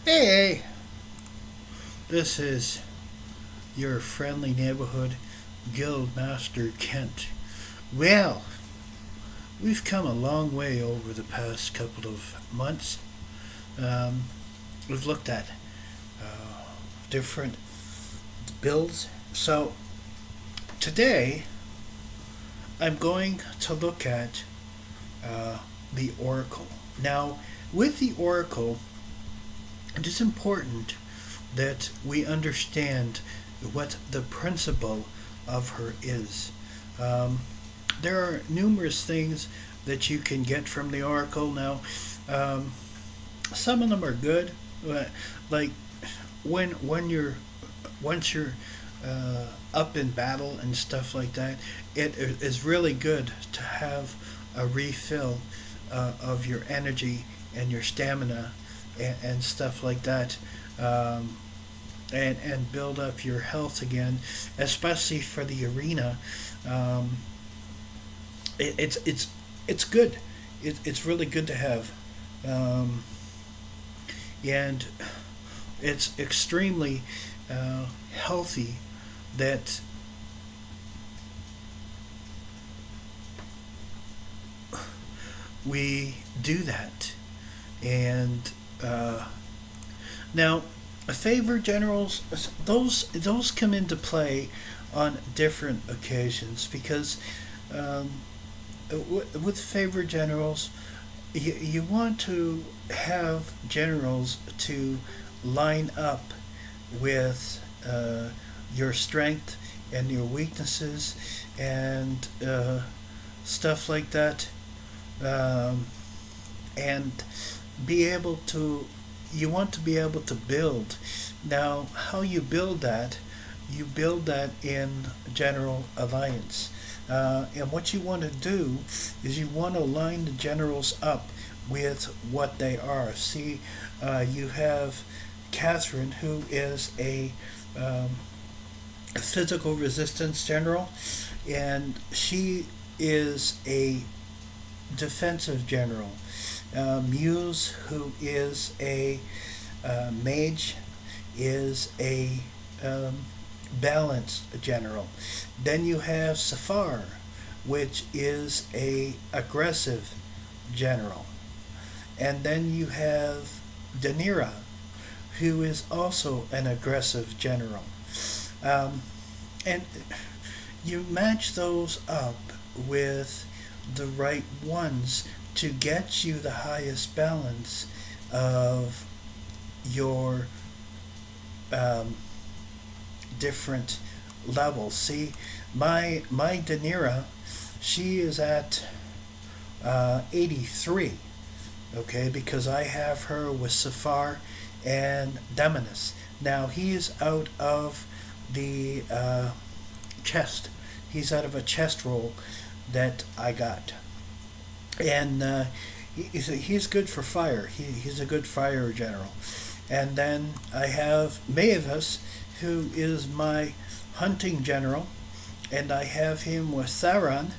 Hey, this is your friendly neighborhood guild master Kent. Well, we've come a long way over the past couple of months. Um, we've looked at different builds. So today I'm going to look at uh, the Oracle. Now, with the Oracle, it is important that we understand what the principle of her is. Um, there are numerous things that you can get from the Oracle. Now, um, some of them are good, like when you're once you're up in battle and stuff like that, it is really good to have a refill of your energy and your stamina and stuff like that. Um, and build up your health again, especially for the arena. Um, it's good. It's really good to have, um, and it's extremely healthy that we do that. And now, favor generals, those come into play on different occasions because um, with favor generals, you want to have generals to line up with your strength and your weaknesses and stuff like that, um, and be able to you want to be able to build. Now, how you build that in General Alliance. And what you want to do is you want to line the generals up with what they are. See, you have Catherine, who is a physical resistance general, and she is a defensive general. Muse, who is a mage, is a um, balance general. Then you have Safar, which is a aggressive general, and then you have Danira, who is also an aggressive general. Um, and you match those up with the right ones to get you the highest balance of your um, different levels. See, my Danira, she is at 83. Okay, because I have her with Safar and Demonus. Now he is out of the chest. He's out of a chest roll that I got, and he's good for fire. He's a good fire general. And then I have Mavis, who is my hunting general, and I have him with Theron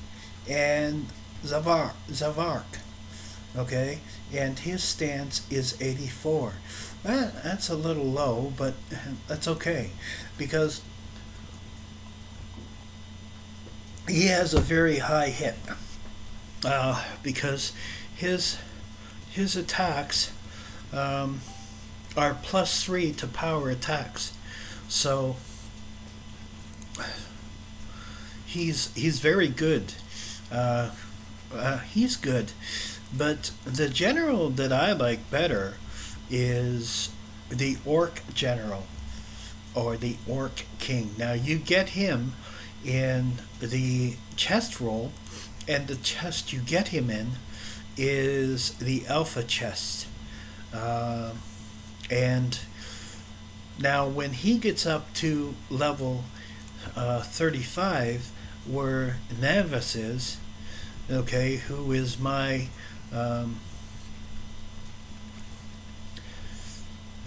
and Zavark. Okay, and his stance is 84. That's a little low, but that's okay because he has a very high hit. Because his his attacks um, are +3 to power attacks, so he's very good. Uh, he's good, but the general that I like better is the Orc general or the Orc king. Now you get him in the chest roll, and the chest you get him in is the alpha chest. Uh, and now when he gets up to level 35, where Navis is, okay, who is my um,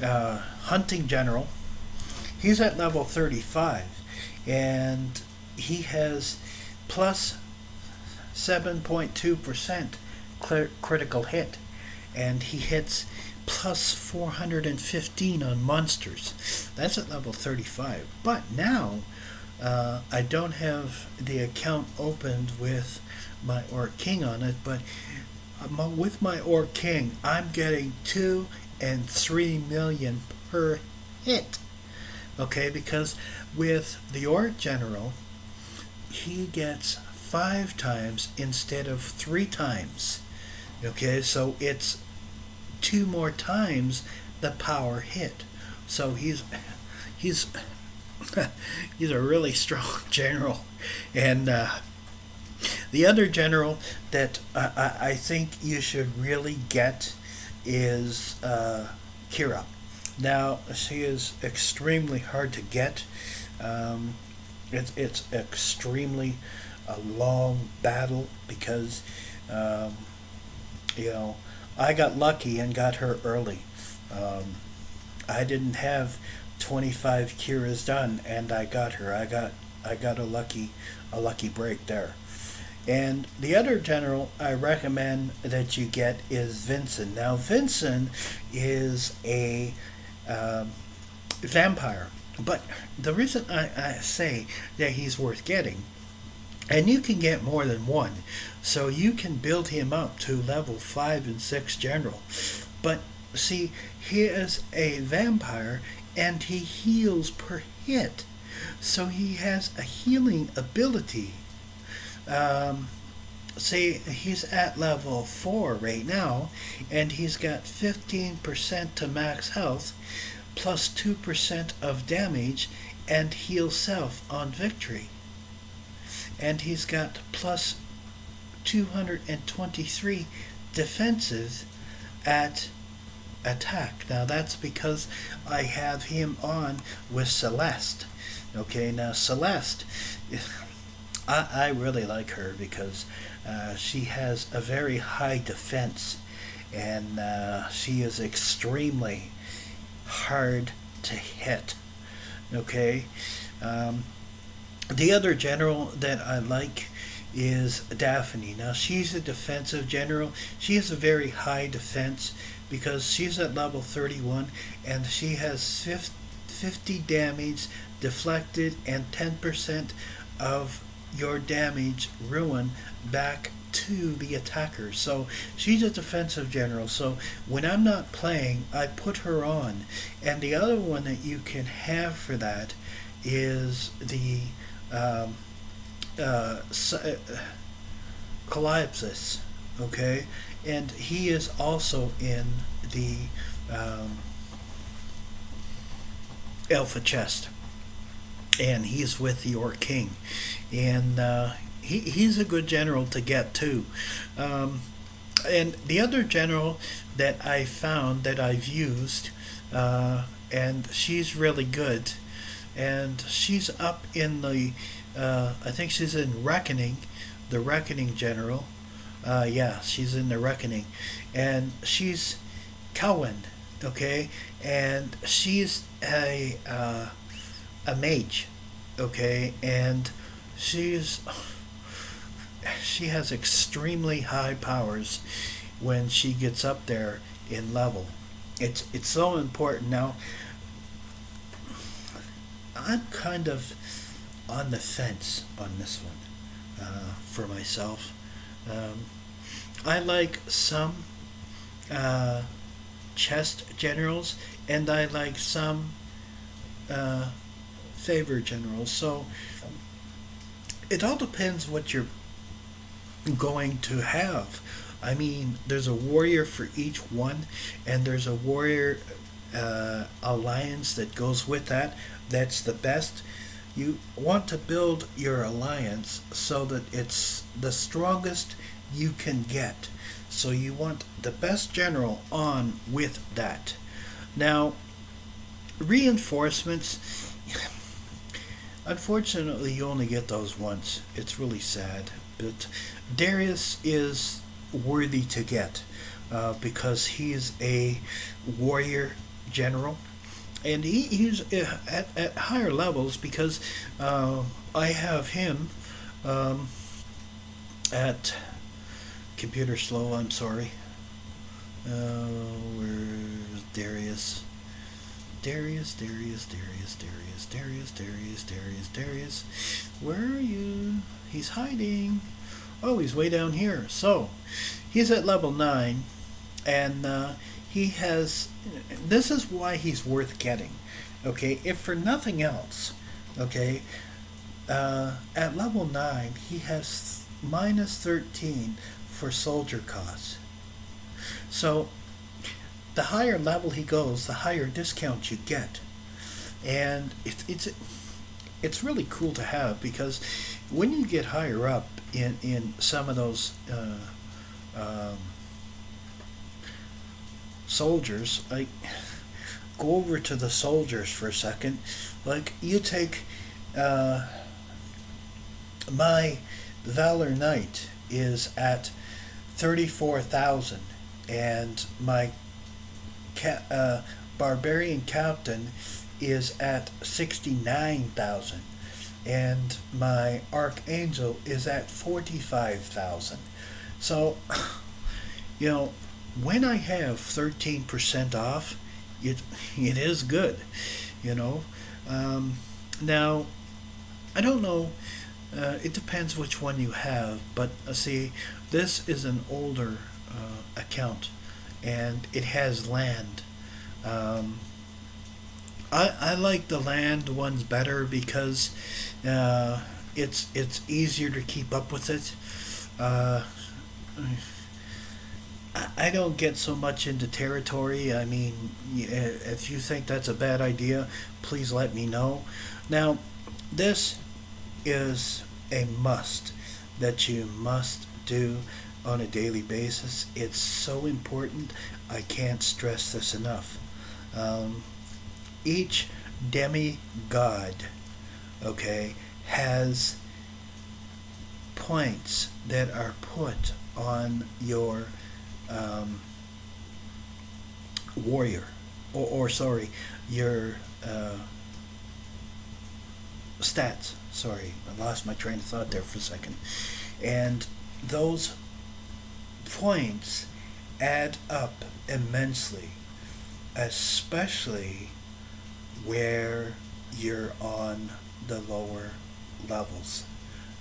hunting general, he's at level 35, and he has plus 7.2% critical hit, and he hits plus 415 on monsters. That's at level 35. But now I don't have the account opened with my Orc King on it, but with my Orc King, I'm getting 2 and 3 million per hit. Okay, because with the Orc General, he gets 5 times instead of 3 times. Okay, so it's 2 more times the power hit. So he's he's a really strong general. And the other general that I think you should really get is Kira. Now, she is extremely hard to get. It's extremely a long battle because, I got lucky and got her early. I didn't have 25 Kiras done, and I got her. I got a lucky break there. And the other general I recommend that you get is Vincent. Now, Vincent is a vampire, but the reason I say that he's worth getting, and you can get more than one, so you can build him up to level 5 and 6 general. But see, he is a vampire and he heals per hit, so he has a healing ability. Say he's at level 4 right now, and he's got 15% to max health, plus 2% of damage, and heal self on victory. And he's got plus 223 defenses at attack. Now that's because I have him on with Celeste. Okay, now Celeste, I really like her because she has a very high defense, and she is extremely hard to hit. Okay, the other general that I like is Daphne. Now she's a defensive general. She has a very high defense because she's at level 31 and she has 50 damage deflected and 10% of your damage ruin back to the attacker. So she's a defensive general. So when I'm not playing, I put her on. And the other one that you can have for that is the Calypsis. Okay, and he is also in the Alpha chest, and he's with the Orc King, and he's a good general to get too. And the other general that I found that I've used, and she's really good, and she's up in the I think she's in Reckoning, the Reckoning general. Yeah, she's in the Reckoning, and she's Cowan. Okay, and she's a mage. Okay, and she has extremely high powers when she gets up there in level. It's so important. Now I'm kind of on the fence on this one for myself. I like some chest generals, and I like some favor generals. So it all depends what you're going to have. I mean, there's a warrior for each one, and there's a warrior alliance that goes with that. That's the best. You want to build your alliance so that it's the strongest you can get. So you want the best general on with that. Now, reinforcements, unfortunately you only get those once. It's really sad. But Darius is worthy to get because he's a warrior general. And he's at higher levels because I have him at computer slow. I'm sorry. Where Darius. Darius, Darius, Darius, Darius, Darius, Darius, Darius, Darius. Where are you? He's hiding. Oh, he's way down here. So, he's at level 9, and he has. This is why he's worth getting. Okay, if for nothing else, okay, at level 9, he has minus 13 for soldier costs. So, the higher level he goes, the higher discount you get. And it's really cool to have, because when you get higher up in some of those soldiers, like, go over to the soldiers for a second. Like, you take my Valor Knight is at 34,000, and my Barbarian Captain is at 69,000, and my Archangel is at 45,000. So, you know, when I have 13% off, it is good, you know. Now, I don't know. It depends which one you have, but see, this is an older account, and it has land. I like the land ones better because it's easier to keep up with it. I don't get so much into territory. I mean, if you think that's a bad idea, please let me know. Now, this is a must that you must do on a daily basis. It's so important. I can't stress this enough. Each demigod, okay, has points that are put on your warrior, or sorry, your stats. Sorry, I lost my train of thought there for a second. And those points add up immensely, especially where you're on the lower levels.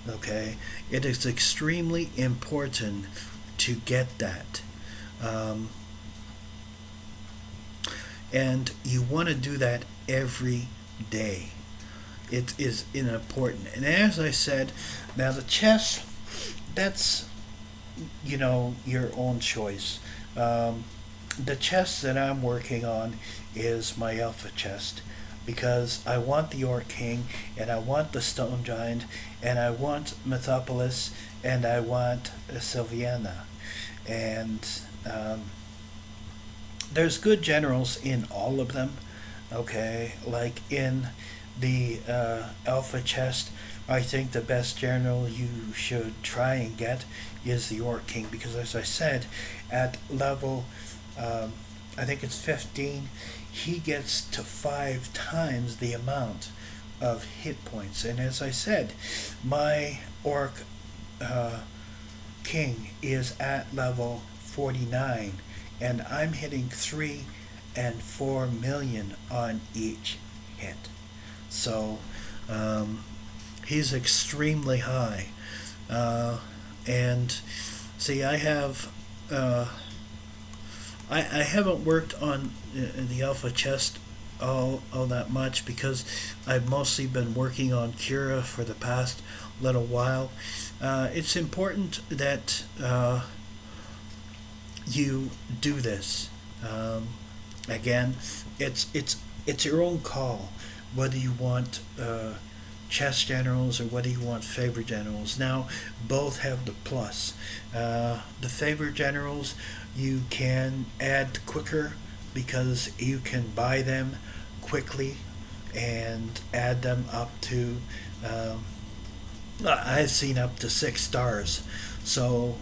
Okay? It is extremely important to get that. And you want to do that every day. It is important. And as I said, now the chess, that's, you know, your own choice. The chest that I'm working on is my alpha chest, because I want the Orc King, and I want the Stone Giant, and I want Mythopolis, and I want Sylviana. And there's good generals in all of them. Okay, like in the alpha chest, I think the best general you should try and get is the Orc King, because as I said, at level I think it's 15, he gets to 5 times the amount of hit points. And as I said, my Orc King is at level 49, and I'm hitting 3 and 4 million on each hit. So he's extremely high. And see, I have I haven't worked on the alpha chest all that much, because I've mostly been working on Cura for the past little while. It's important that you do this. Again, it's your own call whether you want chess generals or whether you want favor generals. Now, both have the plus. The favor generals you can add quicker, because you can buy them quickly and add them up to I've seen up to 6 stars. So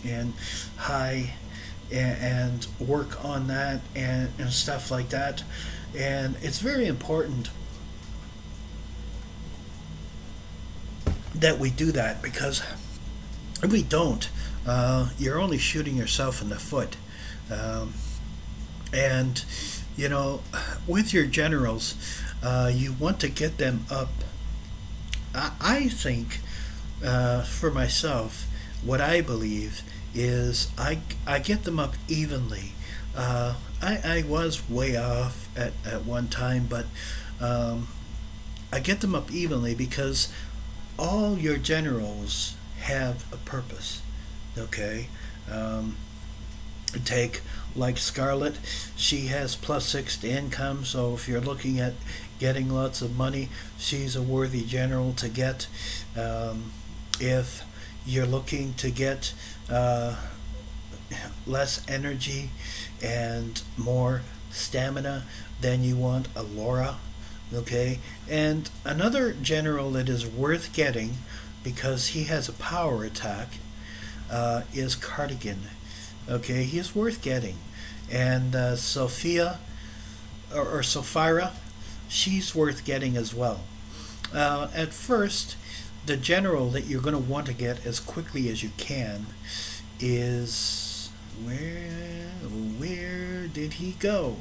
and high, and work on that and stuff like that. And it's very important that we do that, because if we don't, you're only shooting yourself in the foot. And you know, with your generals, you want to get them up. I think, for myself, what I believe is I get them up evenly. I was way off at one time, but um, I get them up evenly because all your generals have a purpose. Okay, um, take like Scarlet, she has +6 to income, so if you're looking at getting lots of money, she's a worthy general to get. If you're looking to get less energy and more stamina, then you want a Laura. Okay, and another general that is worth getting because he has a power attack is Cardigan. Okay, he's worth getting. And Sophia or Sophira, she's worth getting as well. At first, the general that you're going to want to get as quickly as you can is where did he go?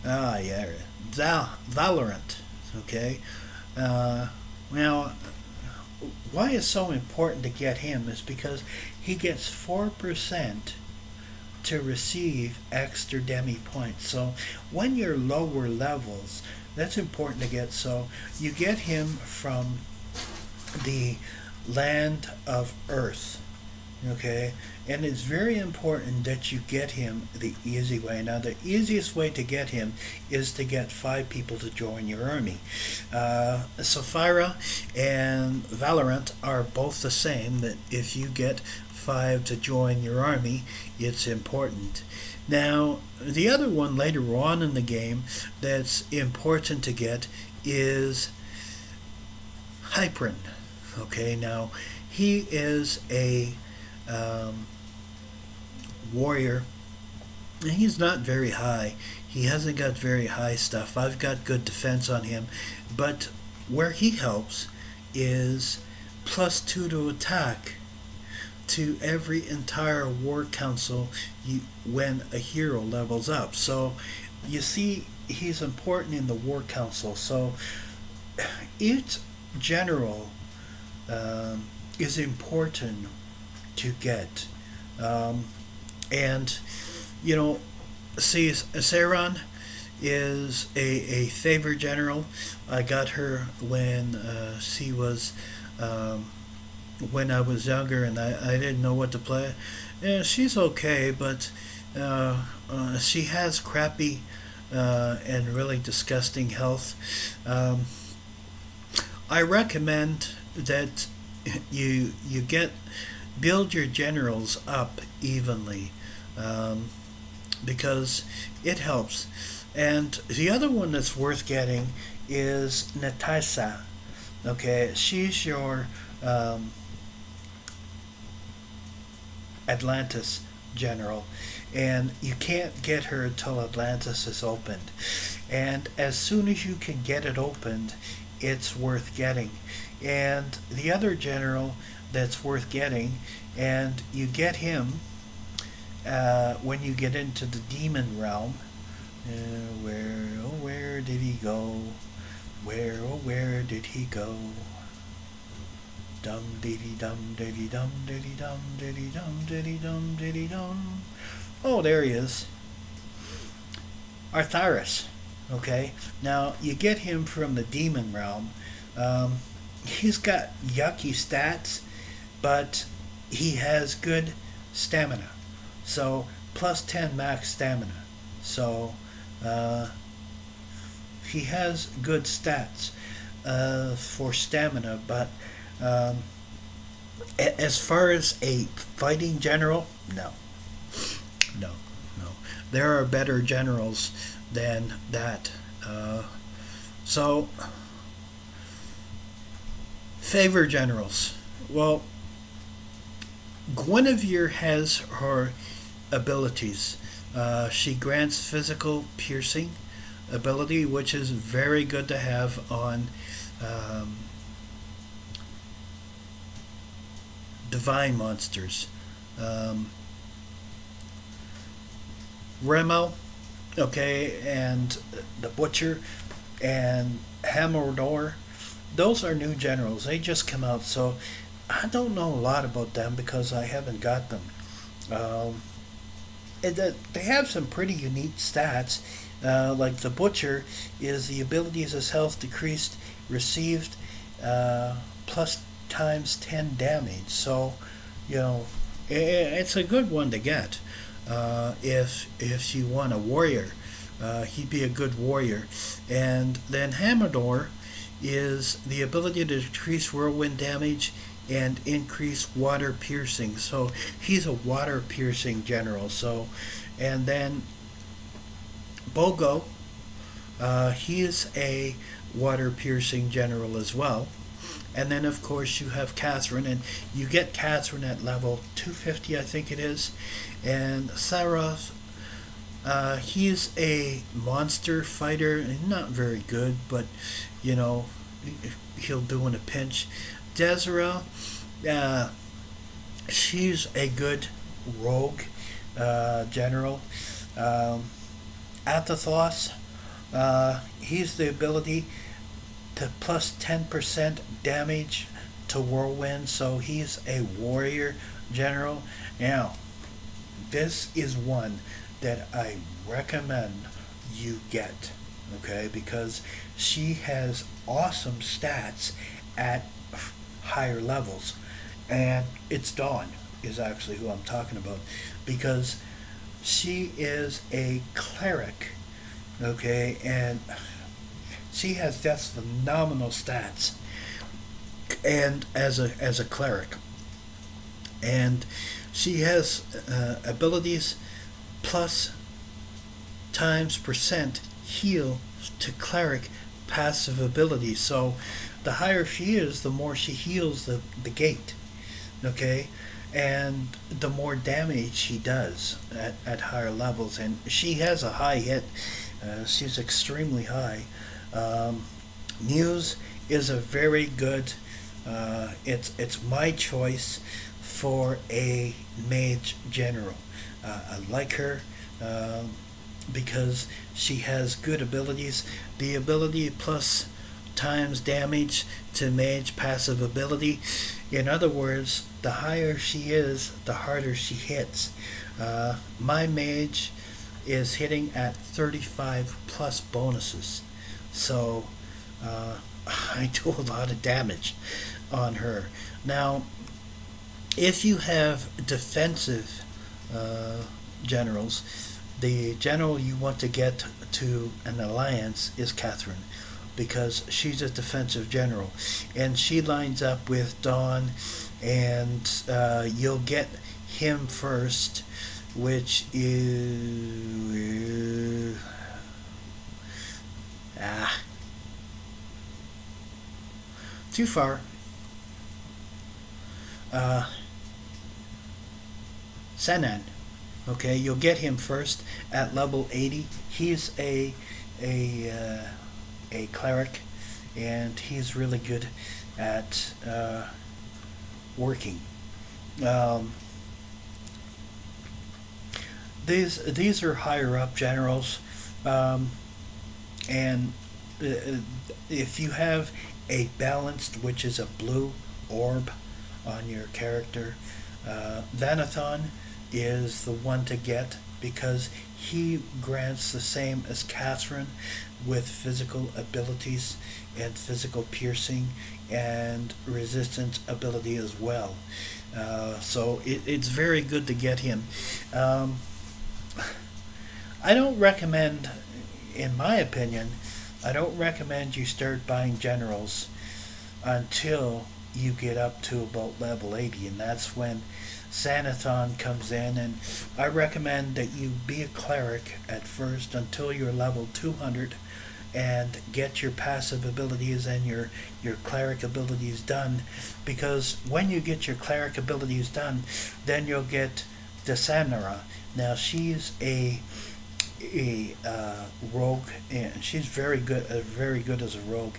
Ah, yeah, Valorant. Okay. Uh, well, why it's so important to get him is because he gets 4% to receive extra demi points. So when you're lower levels, that's important to get. So you get him from the land of Earth. Okay, and it's very important that you get him the easy way. Now, the easiest way to get him is to get 5 people to join your army. Sapphira and Valorant are both the same, that if you get 5 to join your army, it's important. Now, the other one later on in the game that's important to get is Hypern. Okay, now he is a warrior. And he's not very high. He hasn't got very high stuff. I've got good defense on him, but where he helps is +2 to attack to every entire war council when a hero levels up. So you see, he's important in the war council. So each general is important to get. And, you know, see, Saron is a favor general. I got her when she was, when I was younger and I didn't know what to play. Yeah, she's okay, but she has crappy and really disgusting health. I recommend that you build your generals up evenly, because it helps. And the other one that's worth getting is Natasha. Okay, she's your Atlantis general, and you can't get her until Atlantis is opened. And as soon as you can get it opened, it's worth getting. And the other general that's worth getting, and you get him when you get into the demon realm. Where did he go? Where did he go? Dum diddy dum diddy dum diddy dum diddy dum diddy dum diddy dum. Oh, there he is. Artharis. Okay, now you get him from the demon realm. He's got yucky stats, but he has good stamina. So +10 max stamina. So he has good stats for stamina, but as far as a fighting general, no. There are better generals than that. So, favor generals. Well, Guinevere has her abilities. She grants physical piercing ability, which is very good to have on divine monsters. Remo, okay, and the Butcher and Hammerador. Those are new generals. They just come out, so I don't know a lot about them because I haven't got them. Um, they have some pretty unique stats. Like the Butcher is the abilities as health decreased received plus times 10 damage. So, you know, it's a good one to get if you want a warrior. He'd be a good warrior. And then Hamador is the ability to decrease whirlwind damage and increase water piercing. So he's a water piercing general. So, and then Bogo, he is a water piercing general as well. And then, of course, you have Catherine, and you get Catherine at level 250, I think it is. And Saroth, he's a monster fighter, not very good, but you know, he'll do in a pinch. Desiree, uh, she's a good rogue general. Um, Athathos, he's the ability to plus 10% damage to whirlwind, so he's a warrior general. Now, this is one that I recommend you get, okay, because she has awesome stats at higher levels. And it's Dawn, is actually who I'm talking about, because she is a cleric, okay, and she has just phenomenal stats, and as a cleric, and she has abilities plus times percent heal to cleric passive ability. So the higher she is, the more she heals the gate, okay, and the more damage she does at higher levels. And she has a high hit. She's extremely high. Muse is a very good. It's my choice for a mage general. I like her because she has good abilities. The ability plus times damage to mage passive ability. In other words, the higher she is, the harder she hits. My mage is hitting at 35 plus bonuses. So I do a lot of damage on her. Now, if you have defensive generals, the general you want to get to an alliance is Catherine, because she's a defensive general, and she lines up with Dawn, and you'll get him first, which is too far. Sanan. Okay, you'll get him first at level 80. He's a cleric, and he's really good at working. Um, these are higher up generals, and if you have a balanced, which is a blue orb on your character, Vanathon is the one to get, because he grants the same as Catherine with physical abilities and physical piercing and resistance ability as well. So it's very good to get him. I don't recommend, in my opinion, I don't recommend you start buying generals until you get up to about level 80, and that's when Sanathon comes in. And I recommend that you be a cleric at first until you're level 200 and get your passive abilities and your cleric abilities done, because when you get your cleric abilities done, then you'll get Desanara. Now she's a rogue, and she's very good as a rogue.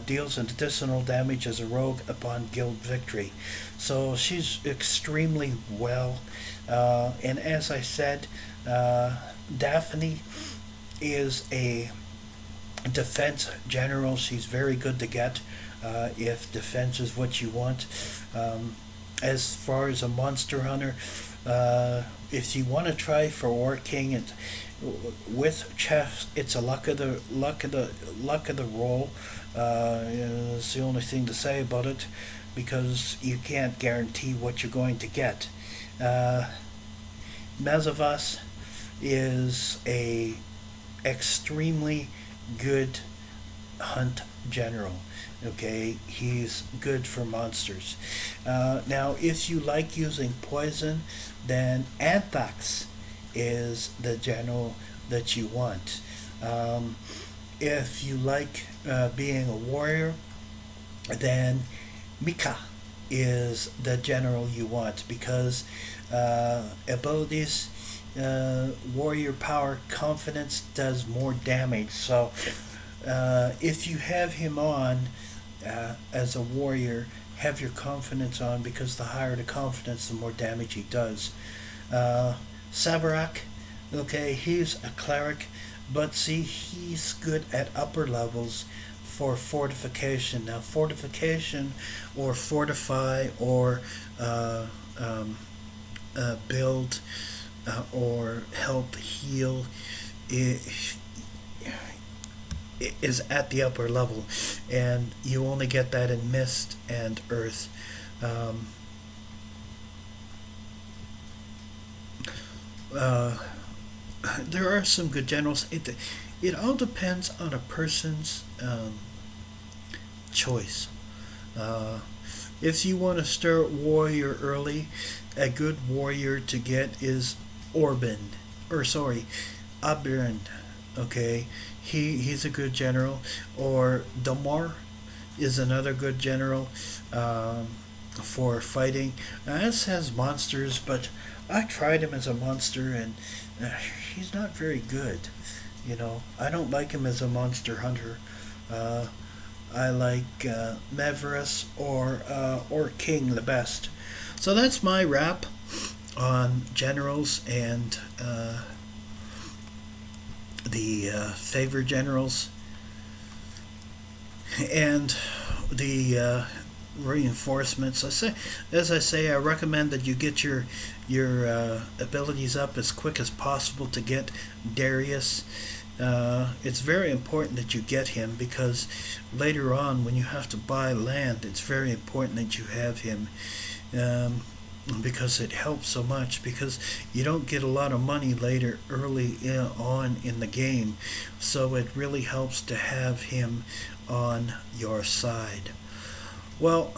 Deals additional damage as a rogue upon guild victory, so she's extremely well. And as I said, Daphne is a defense general. She's very good to get if defense is what you want. As far as a monster hunter, if you want to try for War King, with chess, it's a luck of the roll. It's the only thing to say about it, because you can't guarantee what you're going to get. Mezavas is a extremely good hunt general. Okay, he's good for monsters. Now, if you like using poison, then Anthax is the general that you want. If you like being a warrior, then Mika is the general you want, because abilities, warrior power, confidence does more damage. So if you have him on as a warrior, have your confidence on, because the higher the confidence, the more damage he does. Sabarak, okay, he's a cleric, but see, he's good at upper levels for fortification. Now, fortification or fortify or build or help heal is at the upper level, and you only get that in Mist and Earth. There are some good generals. It all depends on a person's choice. If you want to start warrior early, a good warrior to get is Aberrand. Okay, he's a good general. Or Damar is another good general for fighting. This has monsters, but I tried him as a monster, and he's not very good. I don't like him as a monster hunter. I like Maverus or King the best. So that's my wrap on generals and the favor generals and the reinforcements. As I say, I recommend that you get your abilities up as quick as possible to get Darius. It's very important that you get him, because later on, when you have to buy land, it's very important that you have him, because it helps so much, because you don't get a lot of money early on in the game, so it really helps to have him on your side. Well,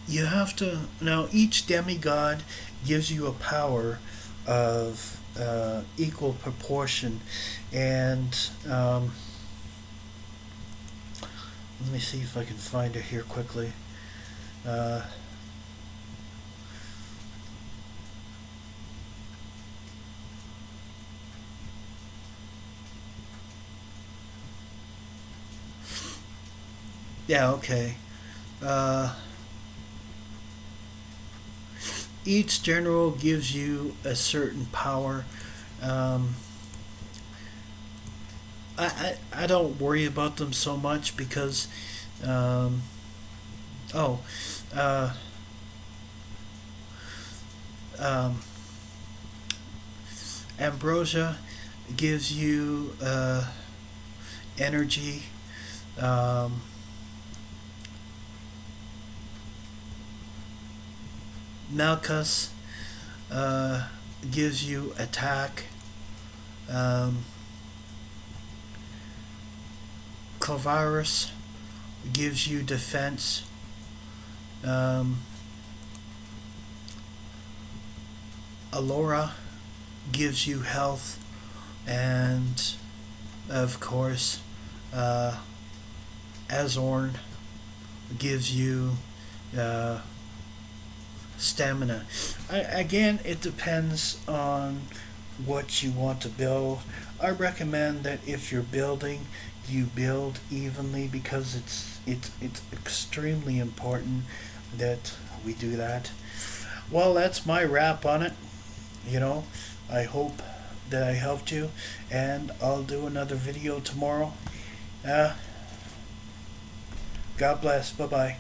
you have to, now each demigod gives you a power of equal proportion, and let me see if I can find it here quickly. Yeah, okay. Each general gives you a certain power. I don't worry about them so much, because oh Ambrosia gives you energy. Malchus gives you attack. Clavarus gives you defense. Alora gives you health, and of course Azorn gives you stamina. Again, it depends on what you want to build. I recommend that if you're building, you build evenly because it's extremely important that we do that. Well, that's my wrap on it. You know, I hope that I helped you, and I'll do another video tomorrow. God bless. Bye bye.